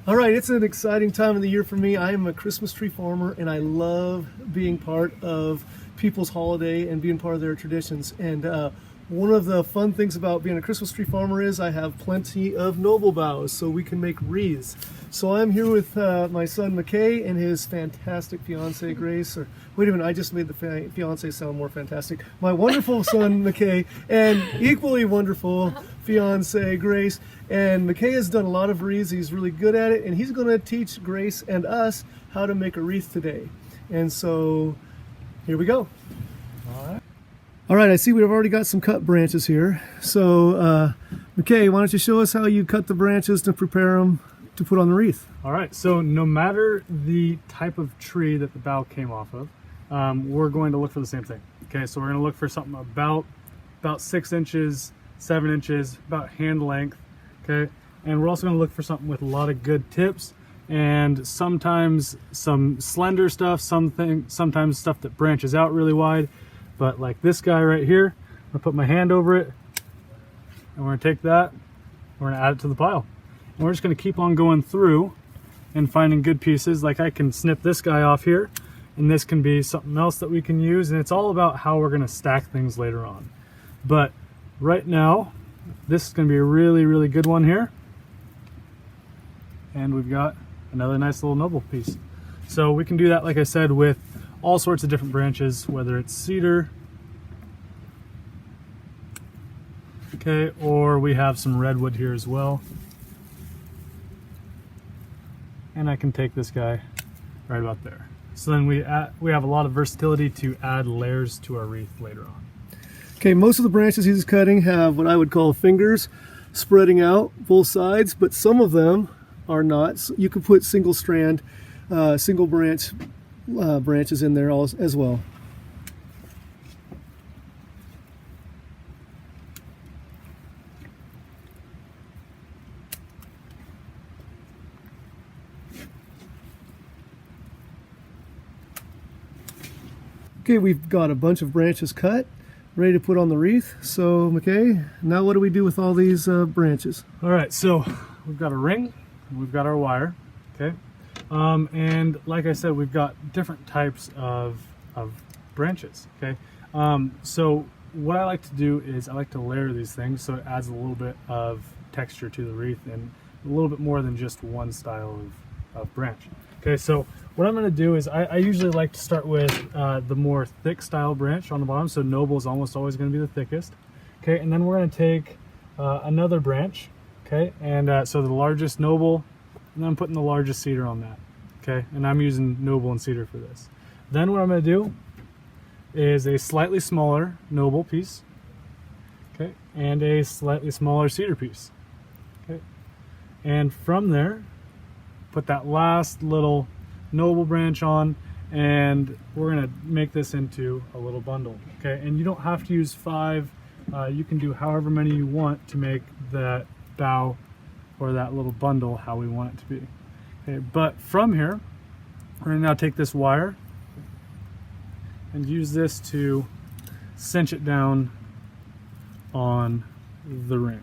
All right, it's an exciting time of the year for me. I am a Christmas tree farmer, and I love being part of people's holiday and being part of their traditions. And one of the fun things about being a Christmas tree farmer is I have plenty of noble boughs, so we can make wreaths. So I'm here with my son Mckay and his fantastic fiance Grace. Or wait a minute, I just made the fiance sound more fantastic. My wonderful son Mckay and equally wonderful fiance Grace. And Mckay has done a lot of wreaths. He's really good at it, and he's going to teach Grace and us how to make a wreath today. And so here we go. All right, I see we've already got some cut branches here. So Mckay, why don't you show us how you cut the branches to prepare them to put on the wreath? All right, so no matter the type of tree that the bough came off of, we're going to look for the same thing. Okay, so we're going to look for something about 6 inches, 7 inches, about hand length. Okay, and we're also going to look for something with a lot of good tips, and sometimes some slender stuff, sometimes stuff that branches out really wide. But like this guy right here, I'm gonna put my hand over it, and we're gonna take that, we're gonna add it to the pile, and we're just gonna keep on going through and finding good pieces. Like I can snip this guy off here, and this can be something else that we can use, and it's all about how we're gonna stack things later on. But right now, this is going to be a really good one here, and we've got another nice little noble piece. So we can do that, like I said, with all sorts of different branches, whether it's cedar, okay, or we have some redwood here as well. And I can take this guy right about there. So then we have a lot of versatility to add layers to our wreath later on. Okay, most of the branches he's cutting have what I would call fingers spreading out both sides, but some of them are not. So you can put single strand, single branch branches in there as well. Okay, we've got a bunch of branches cut, ready to put on the wreath. So Mckay, now what do we do with all these branches? All right, so we've got a ring, we've got our wire, okay, and like I said, we've got different types of branches, okay. So what I like to do is I like to layer these things so it adds a little bit of texture to the wreath and a little bit more than just one style of branch. Okay, so what I'm going to do is I usually like to start with the more thick style branch on the bottom. So noble is almost always going to be the thickest. Okay, and then we're going to take another branch. Okay, and so the largest noble, and then I'm putting the largest cedar on that. Okay, and I'm using noble and cedar for this. Then what I'm going to do is a slightly smaller noble piece. Okay, and a slightly smaller cedar piece. Okay, and from there, put that last little noble branch on, and we're going to make this into a little bundle. Okay, and you don't have to use 5, you can do however many you want to make that bough or that little bundle how we want it to be. Okay, but from here we're going to now take this wire and use this to cinch it down on the ring.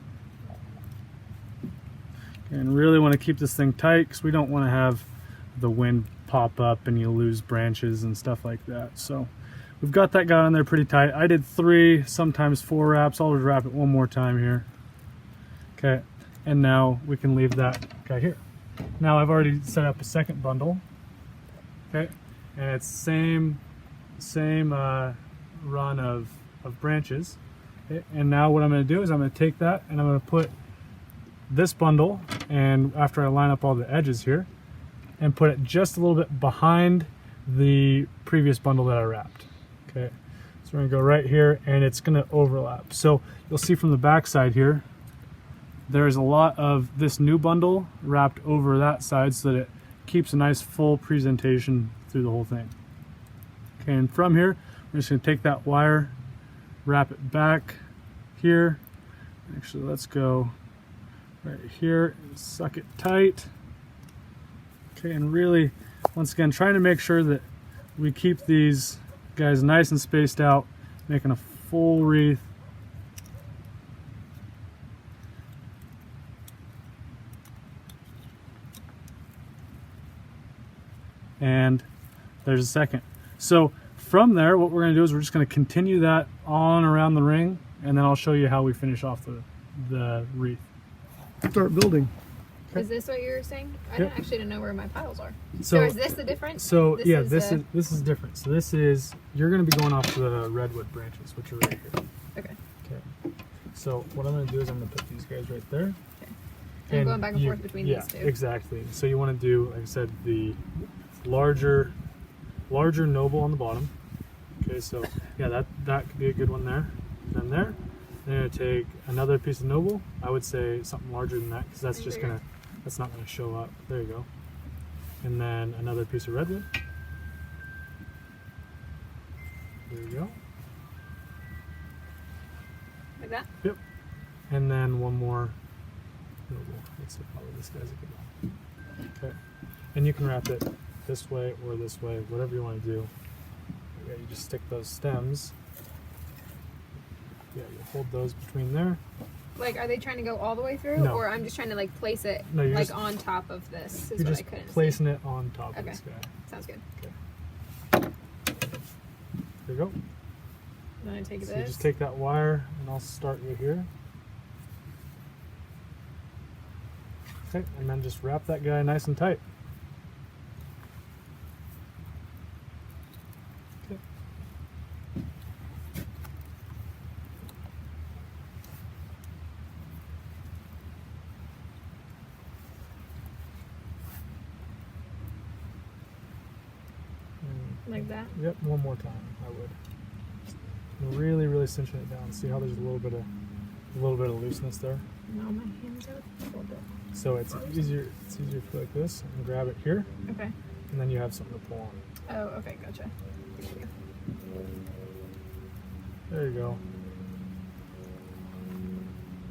And really want to keep this thing tight because we don't want to have the wind pop up and you lose branches and stuff like that. So we've got that guy on there pretty tight. I did 3, sometimes 4 wraps. I'll just wrap it one more time here. Okay, and now we can leave that guy here. Now I've already set up a second bundle. Okay, and it's same run of branches. Okay, and now what I'm going to do is I'm going to take that and I'm going to put this bundle, and after I line up all the edges here, and put it just a little bit behind the previous bundle that I wrapped. Okay, so we're gonna go right here, and it's gonna overlap. So you'll see from the back side here, there's a lot of this new bundle wrapped over that side so that it keeps a nice full presentation through the whole thing. Okay, and from here, we're just gonna take that wire, wrap it back here. Actually, let's go right here, suck it tight. Okay, and really, once again, trying to make sure that we keep these guys nice and spaced out, making a full wreath. and there's a second. So from there, what we're going to do is we're just going to continue that on around the ring, and then I'll show you how we finish off the wreath. Start building. Is this what you were saying? I Yep. actually didn't know where my piles are. So- So is this the difference? So This yeah, is this is different. So this is, you're going to be going off the redwood branches, which are right here. Okay. Okay. So what I'm going to do is I'm going to put these guys right there. And I'm going back and forth between yeah, these two. Exactly. So you want to do, like I said, the larger noble on the bottom. Okay, so yeah, that could be a good one there. Then there. Then you're gonna take another piece of noble. I would say something larger than that, because that's just Bigger. that's not gonna show up. There you go. And then another piece of redwood. There you go. Like that? Yep. And then one more noble. Let's see, probably this guy's a good one. Okay. And you can wrap it this way or this way, whatever you want to do. Yeah, you just stick those stems. Yeah, you hold those between there. Like, are they trying to go all the way through? No. Or I'm just trying to, like, place it, No, you're like, just- on top of this, is You're what I just couldn't placing it on top of Okay. this guy. see. Sounds good. There you go. Then I take So you this. just take that wire, and I'll start you here. Okay, and then just wrap that guy nice and tight. Okay. Like that? Yep, one more time, I would. Really, really cinching it down. See how there's a little bit of looseness there. No, my hands are a little bit. So it's easier to go like this and grab it here, Okay. and then you have something to pull on. Oh, okay, gotcha. Thank you. There you go.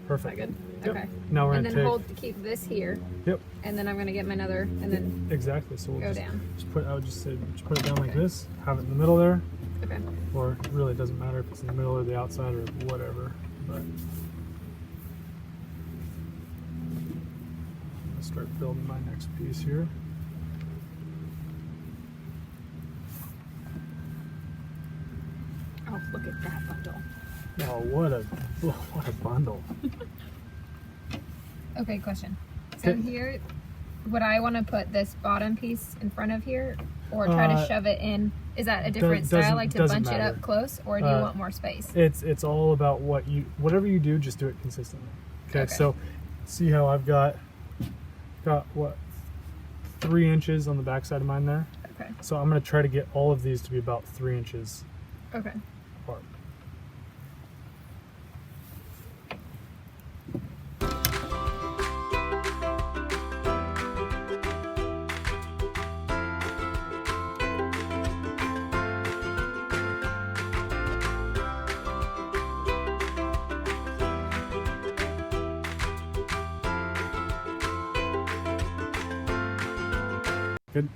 Perfect. Is that good? Yep. Okay. Now we're And gonna then take. hold to keep this here, Yep. and then I'm gonna get my another, and then Exactly. So we'll go just, down. just put. I would just say just put it down like Okay. this. Have it in the middle there, Okay. or it really doesn't matter if it's in the middle or the outside or whatever. But I'm gonna start building my next piece here. Oh, look at that bundle. Oh, what a bundle! Okay, question. So Okay. here, would I want to put this bottom piece in front of here, or try to shove it in? Is that a different style, doesn't- like to doesn't bunch it matter. up close, or do you want more space? It's all about whatever you do, just do it consistently. Okay. Okay. So see how I've got what 3 inches on the back side of mine there. Okay. So I'm going to try to get all of these to be about 3 inches Okay. apart. Good.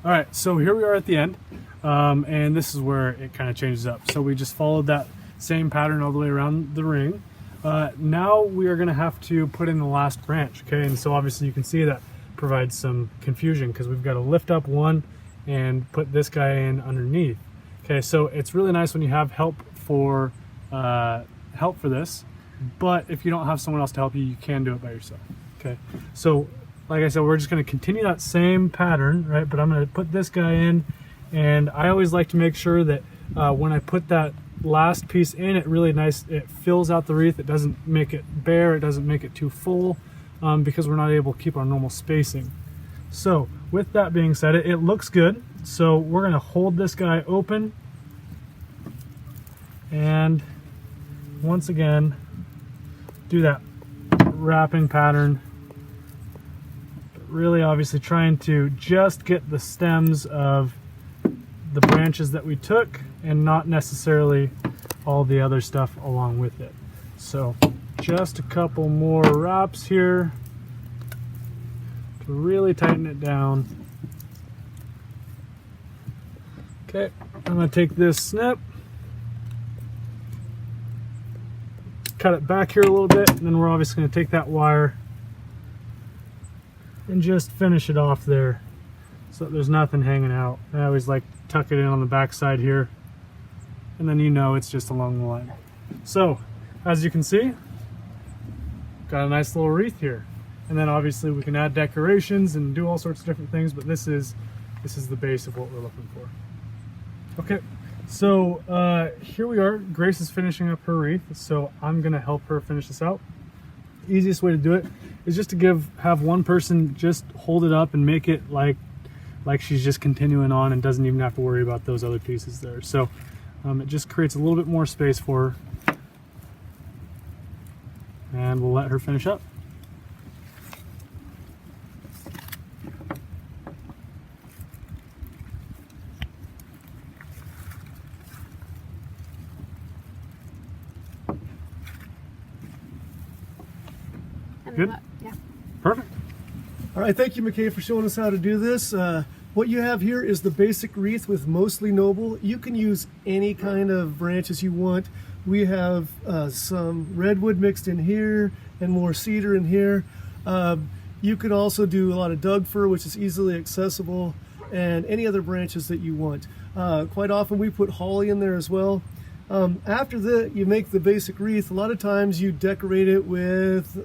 All right, so here we are at the end, and this is where it kind of changes up. So we just followed that same pattern all the way around the ring. Now we are going to have to put in the last branch, okay? And so obviously you can see that provides some confusion because we've got to lift up one and put this guy in underneath. Okay, so it's really nice when you have help for this, but if you don't have someone else to help you, you can do it by yourself. Okay, so like I said, we're just going to continue that same pattern, right? But I'm going to put this guy in, and I always like to make sure that when I put that last piece in, it fills out the wreath. It doesn't make it bare. It doesn't make it too full, because we're not able to keep our normal spacing. So with that being said, it looks good. So we're going to hold this guy open, and once again do that wrapping pattern, really obviously trying to just get the stems of the branches that we took and not necessarily all the other stuff along with it. So just a couple more wraps here to really tighten it down. Okay, I'm going to take this snip, cut it back here a little bit, and then we're obviously going to take that wire and just finish it off there. so there's nothing hanging out. I always like tuck it in on the back side here, and then you know it's just along the line. So as you can see, got a nice little wreath here, and then obviously we can add decorations and do all sorts of different things, but this is the base of what we're looking for. Okay, so here we are. Grace is finishing up her wreath, so I'm gonna help her finish this out. The easiest way to do it is just to have one person just hold it up and make it like she's just continuing on and doesn't even have to worry about those other pieces there. So it just creates a little bit more space for her, and we'll let her finish up. Good? Yeah. Perfect. All right, thank you, Mckay, for showing us how to do this. What you have here is the basic wreath with mostly noble. You can use any kind of branches you want. We have some redwood mixed in here and more cedar in here. You could also do a lot of Doug fir, which is easily accessible, and any other branches that you want. Quite often we put holly in there as well. After that, you make the basic wreath. A lot of times you decorate it with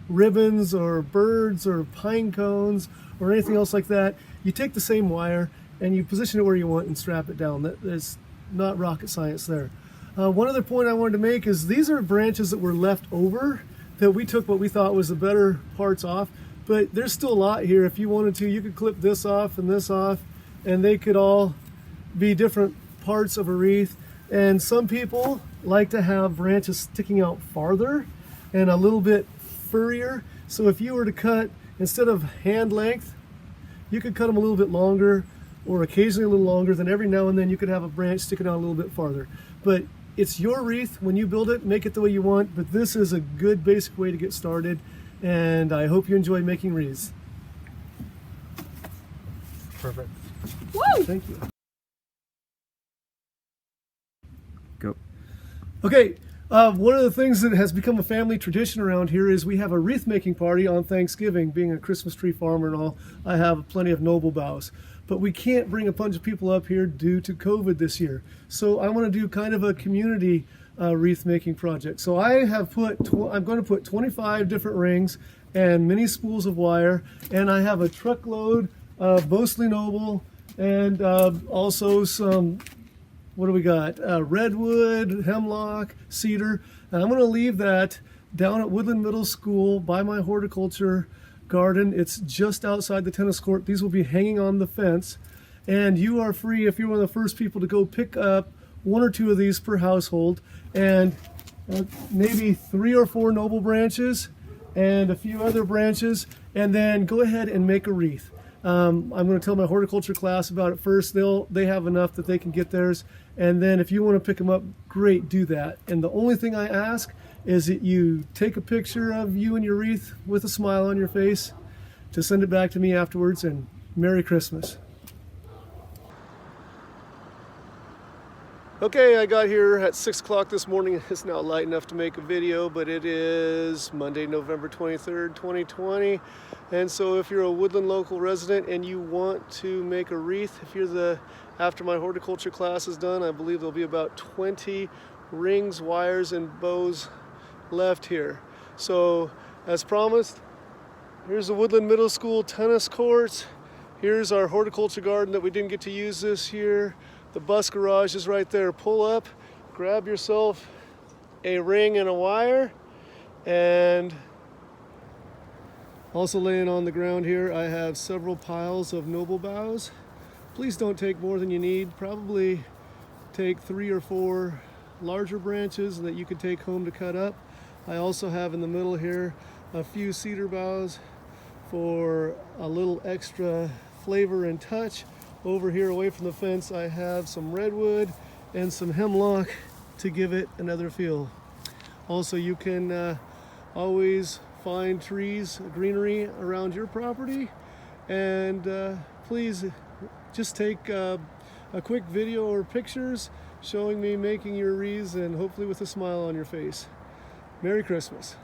ribbons or birds or pine cones or anything else like that. You take the same wire and you position it where you want and strap it down. That's not rocket science there. One other point I wanted to make is these are branches that were left over that we took what we thought was the better parts off, but there's still a lot here. If you wanted to, you could clip this off, and they could all be different parts of a wreath. And some people like to have branches sticking out farther and a little bit furrier. So if you were to cut, instead of hand length, you could cut them a little bit longer, or occasionally a little longer. Then every now and then you could have a branch sticking out a little bit farther. But it's your wreath. When you build it, make it the way you want. But this is a good basic way to get started. And I hope you enjoy making wreaths. Perfect. Woo! Thank you. Go. Okay, one of the things that has become a family tradition around here is we have a wreath making party on Thanksgiving. Being a Christmas tree farmer and all, I have plenty of noble boughs. But we can't bring a bunch of people up here due to COVID this year. So I want to do kind of a community wreath making project. So I have I'm going to put 25 different rings and mini spools of wire, and I have a truckload of mostly noble and also some, what do we got? Redwood, hemlock, cedar. And I'm going to leave that down at Woodland Middle School by my horticulture garden. It's just outside the tennis court. These will be hanging on the fence. And you are free, if you're one of the first people, to go pick up 1 or 2 of these per household, and maybe 3 or 4 noble branches and a few other branches, and then go ahead and make a wreath. I'm going to tell my horticulture class about it first. They have enough that they can get theirs, and then if you want to pick them up, great, do that. And the only thing I ask is that you take a picture of you and your wreath with a smile on your face to send it back to me afterwards, and Merry Christmas. Okay, I got here at 6 o'clock this morning. It's now light enough to make a video, but it is Monday, November 23rd, 2020. And so if you're a Woodland local resident and you want to make a wreath, after my horticulture class is done, I believe there'll be about 20 rings, wires, and bows left here. So as promised, here's the Woodland Middle School tennis court. Here's our horticulture garden that we didn't get to use this year. The bus garage is right there. Pull up, grab yourself a ring and a wire, and also laying on the ground here I have several piles of noble boughs. Please don't take more than you need. Probably take 3 or 4 larger branches that you could take home to cut up. I also have in the middle here a few cedar boughs for a little extra flavor and touch. Over here away from the fence I have some redwood and some hemlock to give it another feel. Also, you can always find trees, greenery around your property, and please just take a quick video or pictures showing me making your wreaths, and hopefully with a smile on your face. Merry Christmas.